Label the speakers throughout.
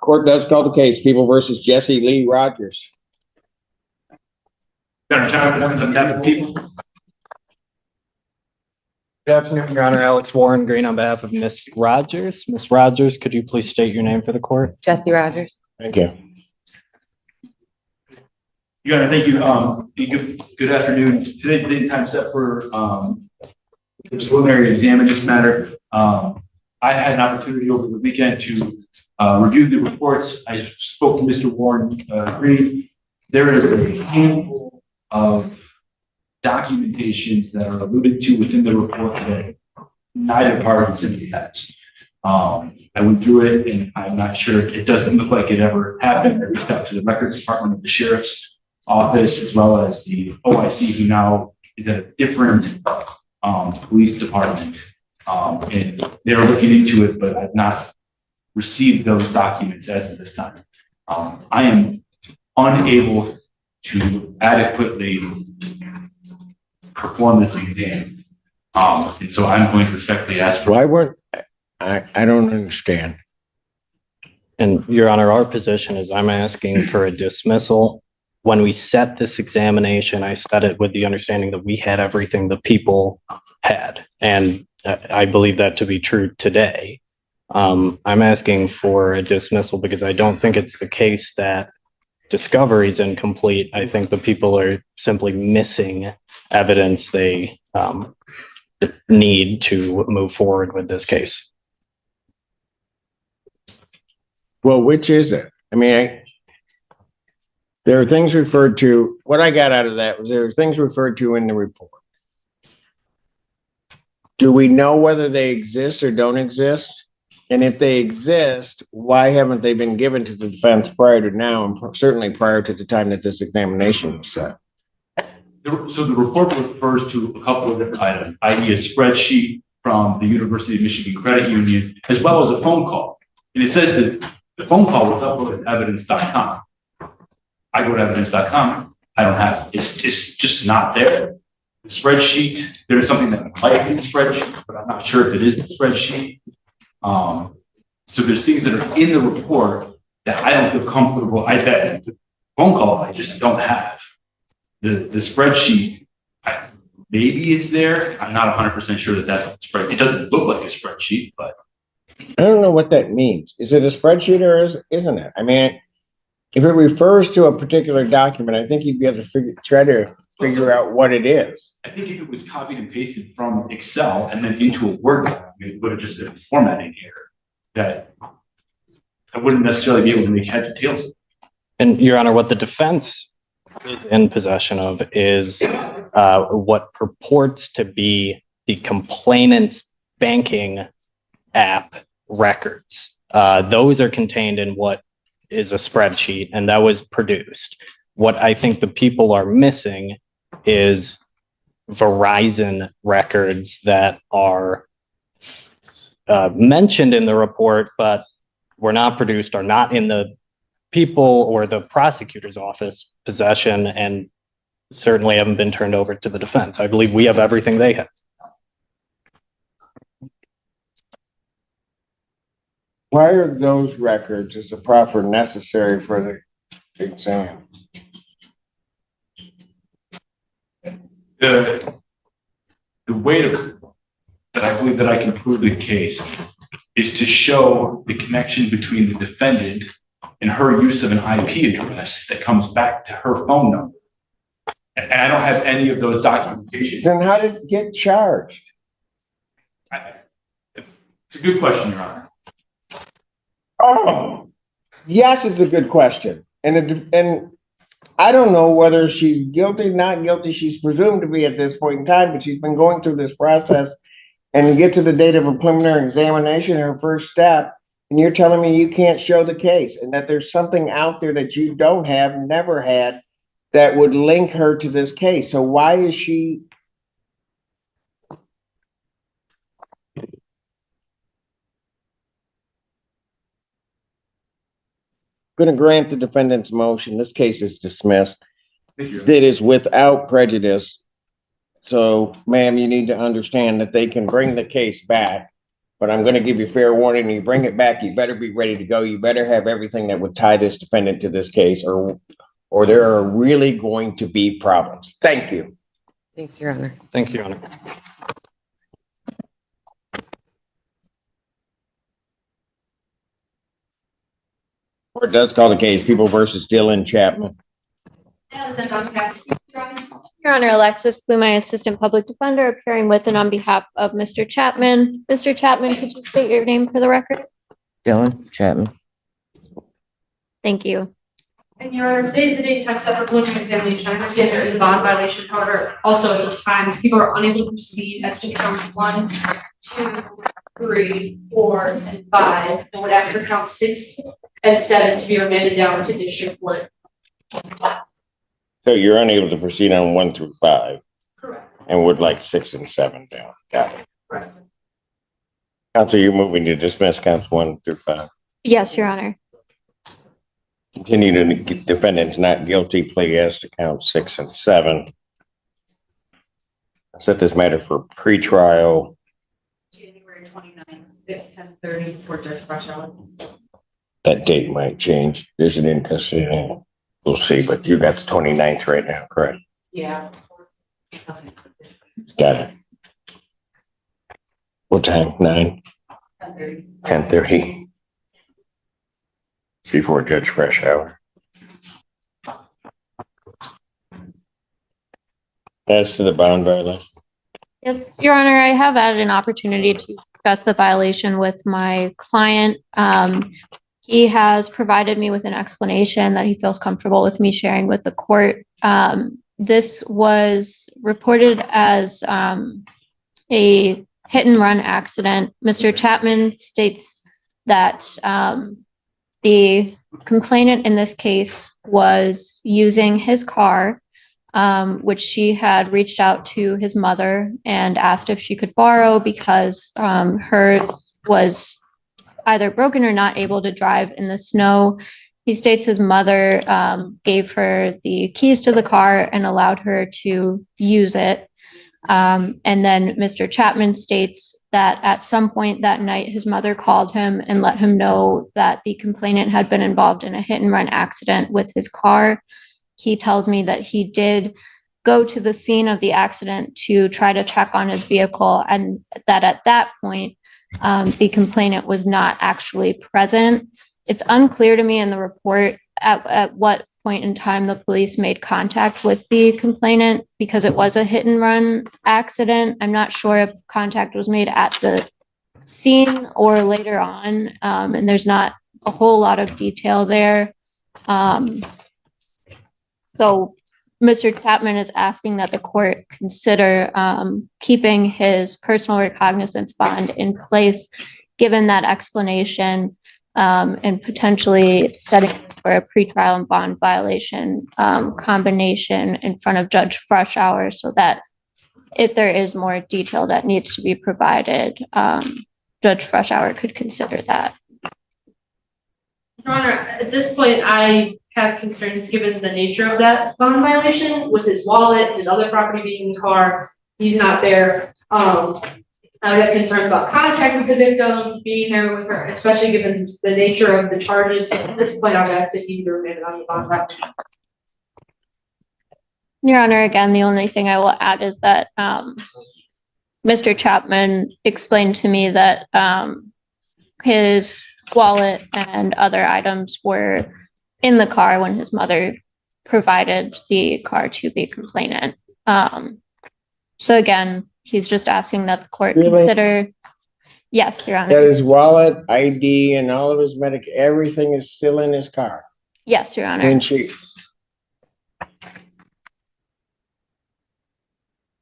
Speaker 1: Court does call the case, People versus Jesse Lee Rogers.
Speaker 2: Jonathan Evans on behalf of the people.
Speaker 3: Good afternoon, Your Honor. Alex Warren Green on behalf of Ms. Rogers. Ms. Rogers, could you please state your name for the court?
Speaker 4: Jesse Rogers.
Speaker 1: Thank you.
Speaker 2: Your Honor, thank you. Good afternoon. Today's the time set for the preliminary exam in this matter. I had an opportunity over the weekend to review the reports. I spoke to Mr. Warren Green. There is a handful of documentations that are alluded to within the report that neither party simply has. I went through it and I'm not sure. It doesn't look like it ever happened. I reached out to the records department of the sheriff's office as well as the OIC, who now is at a different police department. And they're looking into it, but I've not received those documents as of this time. I am unable to adequately perform this exam. And so I'm going to respectfully ask for—
Speaker 1: Why weren't, I don't understand.
Speaker 3: And Your Honor, our position is I'm asking for a dismissal. When we set this examination, I set it with the understanding that we had everything the people had. And I believe that to be true today. I'm asking for a dismissal because I don't think it's the case that discovery is incomplete. I think the people are simply missing evidence they need to move forward with this case.
Speaker 1: Well, which is it? I mean, there are things referred to, what I got out of that was there are things referred to in the report. Do we know whether they exist or don't exist? And if they exist, why haven't they been given to the defense prior to now, and certainly prior to the time that this examination was set?
Speaker 2: So the report refers to a couple of different items, i.e. a spreadsheet from the University of Michigan Credit Union, as well as a phone call. And it says that the phone call was uploaded to evidence.com. I go to evidence.com, I don't have it. It's just not there. The spreadsheet, there's something that might be the spreadsheet, but I'm not sure if it is the spreadsheet. So there's things that are in the report that I don't feel comfortable. I bet the phone call I just don't have. The spreadsheet, maybe it's there. I'm not 100% sure that that's what the spreadsheet. It doesn't look like a spreadsheet, but
Speaker 1: I don't know what that means. Is it a spreadsheet or isn't it? I mean, if it refers to a particular document, I think you'd be able to try to figure out what it is.
Speaker 2: I think if it was copied and pasted from Excel and then into a Word document, it would have just been a formatting error that I wouldn't necessarily be able to make heads or tails of.
Speaker 3: And Your Honor, what the defense is in possession of is what purports to be the complainant's banking app records. Those are contained in what is a spreadsheet, and that was produced. What I think the people are missing is Verizon records that are mentioned in the report, but were not produced, are not in the people or the prosecutor's office possession, and certainly haven't been turned over to the defense. I believe we have everything they have.
Speaker 1: Why are those records as a proffer necessary for the exam?
Speaker 2: The way that I believe that I can prove the case is to show the connection between the defendant and her use of an IP address that comes back to her phone number. And I don't have any of those documentations.
Speaker 1: Then how did it get charged?
Speaker 2: It's a good question, Your Honor.
Speaker 1: Oh, yes, it's a good question. And I don't know whether she's guilty, not guilty. She's presumed to be at this point in time, but she's been going through this process and you get to the date of a preliminary examination, her first step, and you're telling me you can't show the case and that there's something out there that you don't have, never had, that would link her to this case. So why is she going to grant the defendant's motion? This case is dismissed. It is without prejudice. So, ma'am, you need to understand that they can bring the case back but I'm gonna give you fair warning. You bring it back, you better be ready to go. You better have everything that would tie this defendant to this case, or there are really going to be problems. Thank you.
Speaker 4: Thanks, Your Honor.
Speaker 3: Thank you, Your Honor.
Speaker 1: Court does call the case People versus Dylan Chapman.
Speaker 5: Your Honor, Alexis Clue, Assistant Public Defender, appearing with and on behalf of Mr. Chapman. Mr. Chapman, could you state your name for the record?
Speaker 4: Dylan Chapman.
Speaker 5: Thank you.
Speaker 6: And Your Honor, today's the date time set for preliminary examination. I understand there is a bond violation. However, also at this time, people are unable to proceed as to counts 1, 2, 3, 4, and 5, and would ask for counts 6 and 7 to be remanded down to district court.
Speaker 1: So you're unable to proceed on 1 through 5
Speaker 6: Correct.
Speaker 1: and would like 6 and 7 down. Got it.
Speaker 6: Correct.
Speaker 1: Counsel, you're moving to dismiss counts 1 through 5.
Speaker 5: Yes, Your Honor.
Speaker 1: Continue to defendants not guilty plea as to count 6 and 7. I set this matter for pretrial.
Speaker 6: January 29th at 10:30 for Judge Brashour.
Speaker 1: That date might change. There's an in custody. We'll see, but you got the 29th right now, correct?
Speaker 6: Yeah.
Speaker 1: Got it. What time? 9?
Speaker 6: 10:30.
Speaker 1: 10:30. Before Judge Freshour. As to the bond violation.
Speaker 5: Yes, Your Honor, I have had an opportunity to discuss the violation with my client. He has provided me with an explanation that he feels comfortable with me sharing with the court. This was reported as a hit and run accident. Mr. Chapman states that the complainant in this case was using his car, which she had reached out to his mother and asked if she could borrow because hers was either broken or not able to drive in the snow. He states his mother gave her the keys to the car and allowed her to use it. And then Mr. Chapman states that at some point that night, his mother called him and let him know that the complainant had been involved in a hit and run accident with his car. He tells me that he did go to the scene of the accident to try to check on his vehicle, and that at that point, the complainant was not actually present. It's unclear to me in the report at what point in time the police made contact with the complainant because it was a hit and run accident. I'm not sure if contact was made at the scene or later on, and there's not a whole lot of detail there. So Mr. Chapman is asking that the court consider keeping his personal recognizance bond in place, given that explanation, and potentially setting for a pretrial and bond violation combination in front of Judge Freshour so that if there is more detail that needs to be provided, Judge Freshour could consider that.
Speaker 6: Your Honor, at this point, I have concerns given the nature of that bond violation with his wallet, his other property being in the car. He's not there. I would have concerns about contact with the victim, being there with her, especially given the nature of the charges. So at this point, I would ask that he be remanded on the bond violation.
Speaker 5: Your Honor, again, the only thing I will add is that Mr. Chapman explained to me that his wallet and other items were in the car when his mother provided the car to the complainant. So again, he's just asking that the court
Speaker 1: Really?
Speaker 5: consider. Yes, Your
Speaker 1: That
Speaker 5: Honor.
Speaker 1: his wallet, ID, and all of his everything is still in his car.
Speaker 5: Yes, Your Honor.
Speaker 1: And she,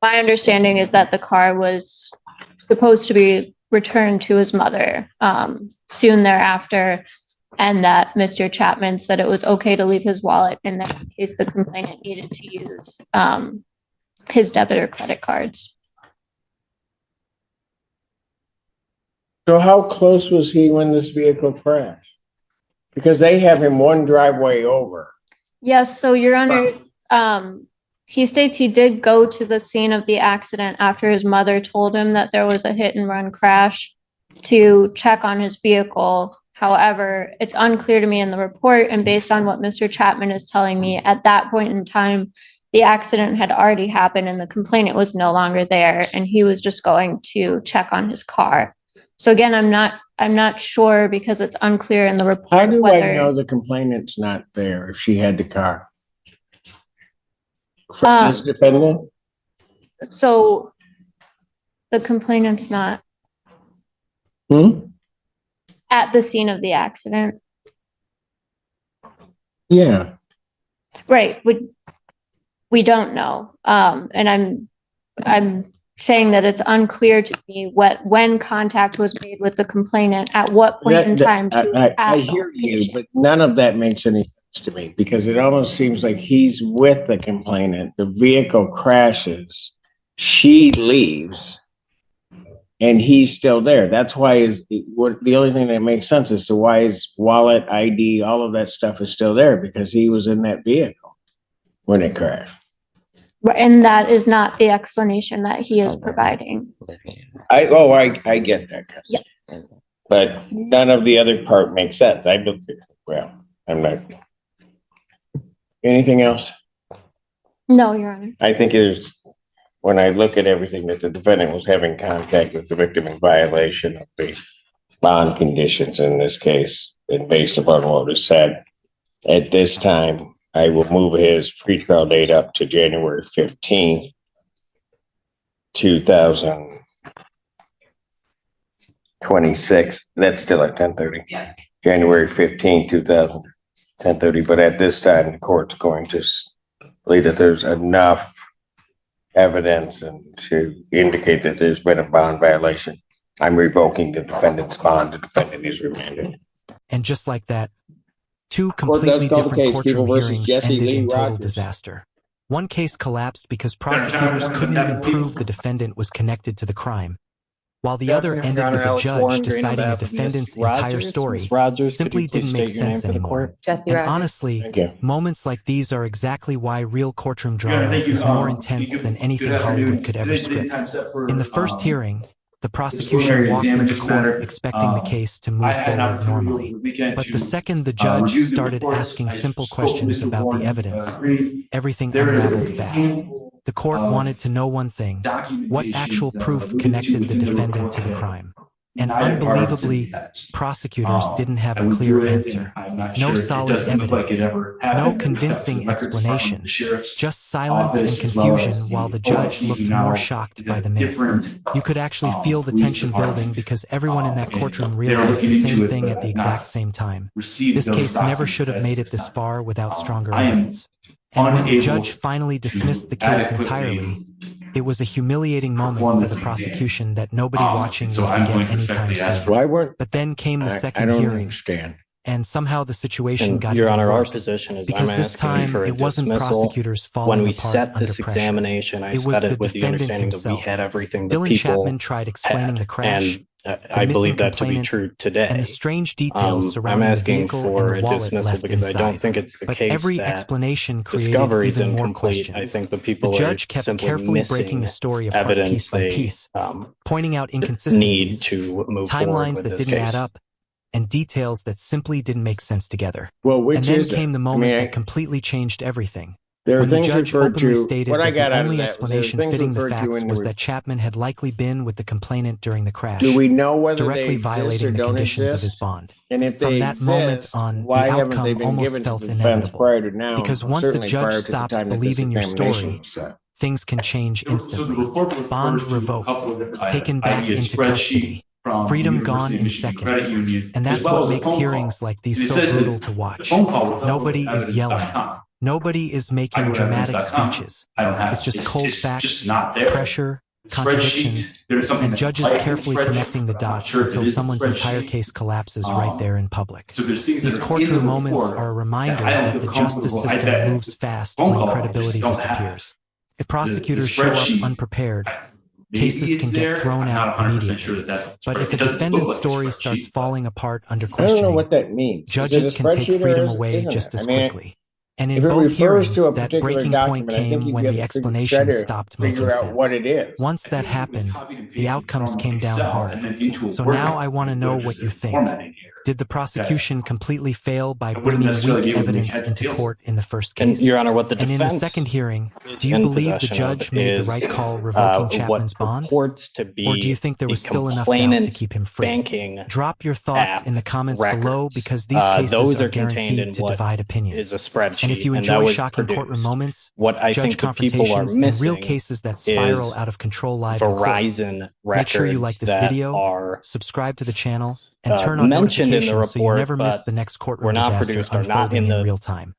Speaker 5: My understanding is that the car was supposed to be returned to his mother soon thereafter, and that Mr. Chapman said it was okay to leave his wallet in that in case the complainant needed to use his debit or credit cards.
Speaker 1: so how close was he when this vehicle crashed? Because they have him one driveway over.
Speaker 5: Yes, so Your Honor, he states he did go to the scene of the accident after his mother told him that there was a hit and run crash. to check on his vehicle. However, it's unclear to me in the report, and based on what Mr. Chapman is telling me, at that point in time, the accident had already happened and the complainant was no longer there, and he was just going to check on his car. So again, I'm not sure because it's unclear in the report.
Speaker 1: How do I
Speaker 5: whether-
Speaker 1: know the complainant's not there if she had the car? From this defendant?
Speaker 5: So the complainant's not at the scene of the accident.
Speaker 1: Yeah.
Speaker 5: Right. We don't know. And I'm saying that it's unclear to me when contact was made with the complainant, at what point in time.
Speaker 1: I hear you, but none of that makes any sense to me because it almost seems like he's with the complainant. The vehicle crashes, she leaves, and he's still there. That's why the only thing that makes sense as to why his wallet, ID, all of that stuff is still there because he was in that vehicle when it crashed.
Speaker 5: And that is not the explanation that he is providing.
Speaker 1: I get that.
Speaker 5: Yeah.
Speaker 1: But none of the other part makes sense. I'm not. Anything else?
Speaker 5: No, Your Honor.
Speaker 1: I think when I look at everything that the defendant was having contact with the victim in violation of the bond conditions in this case, and based upon what was said, at this time, I will move his pretrial date up to January 15th, 2026. That's still at 10:30.
Speaker 6: Yeah.
Speaker 1: January 15th, 10:30. But at this time, the court's going to believe that there's enough evidence and to indicate that there's been a bond violation. I'm revoking the defendant's bond. The defendant is remanded.
Speaker 7: And just like that, two
Speaker 1: Court does
Speaker 7: completely
Speaker 1: call the
Speaker 7: different
Speaker 1: case,
Speaker 7: courtroom
Speaker 1: People versus
Speaker 7: hearings
Speaker 1: Jesse
Speaker 7: ended
Speaker 1: Lee
Speaker 7: in total
Speaker 1: Rogers.
Speaker 7: disaster. One case collapsed because prosecutors couldn't even prove the defendant was connected to the crime, while the other ended with a judge deciding a defendant's entire story simply didn't make sense anymore.
Speaker 4: Jesse
Speaker 7: And
Speaker 4: Rogers.
Speaker 7: honestly,
Speaker 1: Thank you.
Speaker 7: moments like these are exactly why real courtroom drama is more intense than anything Hollywood could ever script. In the first hearing, the prosecution walked into court expecting the case to move forward normally. But the second the judge started asking simple questions about the evidence, everything unraveled fast. The court wanted to know one thing: what actual proof connected the defendant to the crime? And unbelievably, prosecutors didn't have a clear answer. No solid evidence, no convincing explanation, just silence and confusion while the judge looked more shocked by the minute. You could actually feel the tension building because everyone in that courtroom realized the same thing at the exact same time. This case never should have made it this far without stronger evidence. And when the judge finally dismissed the case entirely, it was a humiliating moment for the prosecution that nobody watching will forget anytime soon.
Speaker 1: Why weren't
Speaker 7: But then came the
Speaker 1: I
Speaker 7: second
Speaker 1: don't
Speaker 7: hearing,
Speaker 1: understand.
Speaker 7: and somehow the situation
Speaker 3: And
Speaker 7: got
Speaker 3: Your
Speaker 7: even
Speaker 3: Honor, our
Speaker 7: worse.
Speaker 3: position is I'm
Speaker 7: Because this
Speaker 3: asking
Speaker 7: time,
Speaker 3: for a
Speaker 7: it wasn't
Speaker 3: dismissal.
Speaker 7: prosecutors
Speaker 3: When
Speaker 7: falling
Speaker 3: we
Speaker 7: apart
Speaker 3: set
Speaker 7: under
Speaker 3: this
Speaker 7: pressure.
Speaker 3: examination, I
Speaker 7: It was
Speaker 3: set
Speaker 7: the
Speaker 3: it with the
Speaker 7: defendant
Speaker 3: understanding that we
Speaker 7: himself.
Speaker 3: had everything the
Speaker 7: Dylan
Speaker 3: people
Speaker 7: Chapman tried explaining
Speaker 3: had.
Speaker 7: the crash,
Speaker 3: And I believe
Speaker 7: missing
Speaker 3: that to be
Speaker 7: complainant,
Speaker 3: true today.
Speaker 7: and the strange details
Speaker 3: I'm
Speaker 7: surrounding the
Speaker 3: asking
Speaker 7: vehicle
Speaker 3: for
Speaker 7: and
Speaker 3: a
Speaker 7: the wallet
Speaker 3: dismissal
Speaker 7: left
Speaker 3: because I don't
Speaker 7: inside.
Speaker 3: think it's the
Speaker 7: But
Speaker 3: case
Speaker 7: every
Speaker 3: that
Speaker 7: explanation created
Speaker 3: discovery is
Speaker 7: even more
Speaker 3: incomplete. I
Speaker 7: questions.
Speaker 3: think the
Speaker 7: The
Speaker 3: people
Speaker 7: judge
Speaker 3: are
Speaker 7: kept
Speaker 3: simply
Speaker 7: carefully breaking
Speaker 3: missing
Speaker 7: the story apart
Speaker 3: evidence
Speaker 7: piece by
Speaker 3: they
Speaker 7: piece, pointing out
Speaker 3: need
Speaker 7: inconsistencies,
Speaker 3: to move forward
Speaker 7: timelines
Speaker 3: with
Speaker 7: that
Speaker 3: this
Speaker 7: didn't
Speaker 3: case.
Speaker 7: add up, and details that simply didn't make sense together.
Speaker 1: Well, which
Speaker 7: And then
Speaker 1: is
Speaker 7: came
Speaker 1: it?
Speaker 7: the moment
Speaker 1: I mean,
Speaker 7: that completely changed everything.
Speaker 1: there are
Speaker 7: When the
Speaker 1: things
Speaker 7: judge
Speaker 1: referred
Speaker 7: openly
Speaker 1: to.
Speaker 7: stated
Speaker 1: What I
Speaker 7: that
Speaker 1: got
Speaker 7: the
Speaker 1: out of
Speaker 7: only
Speaker 1: that was there are
Speaker 7: explanation
Speaker 1: things
Speaker 7: fitting the
Speaker 1: referred to
Speaker 7: facts
Speaker 1: in
Speaker 7: was
Speaker 1: the.
Speaker 7: that Chapman had likely been with the complainant during the crash,
Speaker 1: Do we know whether they
Speaker 7: directly
Speaker 1: exist or
Speaker 7: violating the
Speaker 1: don't
Speaker 7: conditions of his
Speaker 1: exist?
Speaker 7: bond.
Speaker 1: And if
Speaker 7: From
Speaker 1: they
Speaker 7: that moment
Speaker 1: exist,
Speaker 7: on, the
Speaker 1: why haven't they
Speaker 7: outcome
Speaker 1: been
Speaker 7: almost
Speaker 1: given to
Speaker 7: felt
Speaker 1: the defense
Speaker 7: inevitable.
Speaker 1: prior to now?
Speaker 7: Because
Speaker 1: or
Speaker 7: once the
Speaker 1: certainly
Speaker 7: judge
Speaker 1: prior to the
Speaker 7: stops
Speaker 1: time that this
Speaker 7: believing your
Speaker 1: examination
Speaker 7: story,
Speaker 1: was set?
Speaker 7: things can change
Speaker 2: So the
Speaker 7: instantly.
Speaker 2: report refers
Speaker 7: Bond
Speaker 2: to a
Speaker 7: revoked,
Speaker 2: couple of different
Speaker 7: taken
Speaker 2: items,
Speaker 7: back
Speaker 2: i.e. a
Speaker 7: into
Speaker 2: spreadsheet
Speaker 7: custody,
Speaker 2: from
Speaker 7: freedom
Speaker 2: the
Speaker 7: gone
Speaker 2: University of
Speaker 7: in
Speaker 2: Michigan Credit
Speaker 7: seconds.
Speaker 2: Union,
Speaker 7: And
Speaker 2: as
Speaker 7: that's
Speaker 2: well
Speaker 7: what
Speaker 2: as a
Speaker 7: makes
Speaker 2: phone
Speaker 7: hearings
Speaker 2: call.
Speaker 7: like these
Speaker 2: And it
Speaker 7: so
Speaker 2: says that
Speaker 7: brutal to
Speaker 2: the
Speaker 7: watch.
Speaker 2: phone call was uploaded
Speaker 7: Nobody
Speaker 2: to
Speaker 7: is yelling.
Speaker 2: evidence.com.
Speaker 7: Nobody is
Speaker 2: I
Speaker 7: making
Speaker 2: go to
Speaker 7: dramatic
Speaker 2: evidence.com.
Speaker 7: speeches.
Speaker 2: I don't have
Speaker 7: It's just
Speaker 2: it's,
Speaker 7: cold
Speaker 2: it's
Speaker 7: facts,
Speaker 2: just not there.
Speaker 7: pressure,
Speaker 2: The
Speaker 7: contradictions,
Speaker 2: spreadsheet, there's something
Speaker 7: and
Speaker 2: that's
Speaker 7: judges
Speaker 2: typed in the
Speaker 7: carefully
Speaker 2: spreadsheet,
Speaker 7: connecting the
Speaker 2: but I'm not
Speaker 7: dots
Speaker 2: sure if
Speaker 7: until
Speaker 2: it is a
Speaker 7: someone's entire
Speaker 2: spreadsheet.
Speaker 7: case collapses right there in public.
Speaker 2: So there's things
Speaker 7: These
Speaker 2: that are in
Speaker 7: courtroom
Speaker 2: the
Speaker 7: moments
Speaker 2: report
Speaker 7: are a
Speaker 2: that
Speaker 7: reminder
Speaker 2: I don't
Speaker 7: that
Speaker 2: feel
Speaker 7: the justice
Speaker 2: comfortable.
Speaker 7: system moves fast
Speaker 2: Phone
Speaker 7: when
Speaker 2: call, I
Speaker 7: credibility
Speaker 2: just don't have
Speaker 7: disappears. If
Speaker 2: The
Speaker 7: prosecutors show up
Speaker 2: spreadsheet,
Speaker 7: unprepared,
Speaker 2: maybe
Speaker 7: cases
Speaker 2: it's
Speaker 7: can
Speaker 2: there.
Speaker 7: get thrown
Speaker 2: I'm not
Speaker 7: out
Speaker 2: 100%
Speaker 7: immediately.
Speaker 2: sure that that's
Speaker 7: But if a
Speaker 2: it doesn't look
Speaker 7: defendant's
Speaker 2: like a
Speaker 7: story starts
Speaker 2: spreadsheet, but
Speaker 7: falling apart under
Speaker 1: I don't know
Speaker 7: questioning,
Speaker 1: what that means. Is it
Speaker 7: judges
Speaker 1: a
Speaker 7: can take
Speaker 1: spreadsheet or
Speaker 7: freedom away
Speaker 1: isn't
Speaker 7: just
Speaker 1: it?
Speaker 7: as
Speaker 1: I mean,
Speaker 7: quickly. And
Speaker 1: If
Speaker 7: in
Speaker 1: it
Speaker 7: both
Speaker 1: refers
Speaker 7: hearings,
Speaker 1: to a
Speaker 7: that
Speaker 1: particular
Speaker 7: breaking point
Speaker 1: document, I think
Speaker 7: came
Speaker 1: you
Speaker 7: when
Speaker 1: get
Speaker 7: the
Speaker 1: to
Speaker 7: explanation
Speaker 1: try to
Speaker 7: stopped making
Speaker 1: figure out what
Speaker 7: sense.
Speaker 1: it is.
Speaker 7: Once that happened, the outcomes came down hard. So
Speaker 2: Word
Speaker 7: now
Speaker 2: doc.
Speaker 7: I want to
Speaker 2: You
Speaker 7: know
Speaker 2: could
Speaker 7: what
Speaker 2: just
Speaker 7: you think.
Speaker 2: formatting here.
Speaker 7: Did the prosecution completely fail by
Speaker 2: It wouldn't
Speaker 7: bringing
Speaker 2: necessarily
Speaker 7: weak
Speaker 2: be able to make
Speaker 7: evidence
Speaker 2: heads or
Speaker 7: into
Speaker 2: tails.
Speaker 7: court in the first
Speaker 3: And
Speaker 7: case?
Speaker 3: Your Honor, what the
Speaker 7: And in the
Speaker 3: defense
Speaker 7: second hearing,
Speaker 3: is
Speaker 7: do you
Speaker 3: in
Speaker 7: believe the
Speaker 3: possession of
Speaker 7: judge made the
Speaker 3: is,
Speaker 7: right call revoking
Speaker 3: what
Speaker 7: Chapman's bond?
Speaker 3: purports to
Speaker 7: Or do you
Speaker 3: be
Speaker 7: think there
Speaker 3: the
Speaker 7: was still enough doubt to
Speaker 3: complainant's
Speaker 7: keep him free?
Speaker 3: banking
Speaker 7: Drop your thoughts
Speaker 3: app
Speaker 7: in the comments below
Speaker 3: records.
Speaker 7: because these cases
Speaker 3: Those
Speaker 7: are
Speaker 3: are contained in
Speaker 7: guaranteed to
Speaker 3: what
Speaker 7: divide
Speaker 3: is
Speaker 7: opinions.
Speaker 3: a spreadsheet,
Speaker 7: And if you
Speaker 3: and that
Speaker 7: enjoy
Speaker 3: was
Speaker 7: shocking courtroom
Speaker 3: produced.
Speaker 7: moments,
Speaker 3: What I
Speaker 7: judge
Speaker 3: think the people are
Speaker 7: confrontations, and real
Speaker 3: missing
Speaker 7: cases that spiral
Speaker 3: is
Speaker 7: out of control live in court,
Speaker 3: Verizon
Speaker 7: make sure you like
Speaker 3: records
Speaker 7: this
Speaker 3: that
Speaker 7: video,
Speaker 3: are
Speaker 7: subscribe to the channel, and turn on
Speaker 3: mentioned in the
Speaker 7: notifications so you
Speaker 3: report,
Speaker 7: never miss
Speaker 3: but
Speaker 7: the next
Speaker 3: were
Speaker 7: courtroom
Speaker 3: not
Speaker 7: disaster
Speaker 3: produced or not
Speaker 7: unfolding
Speaker 3: in
Speaker 7: in
Speaker 3: the
Speaker 7: real time.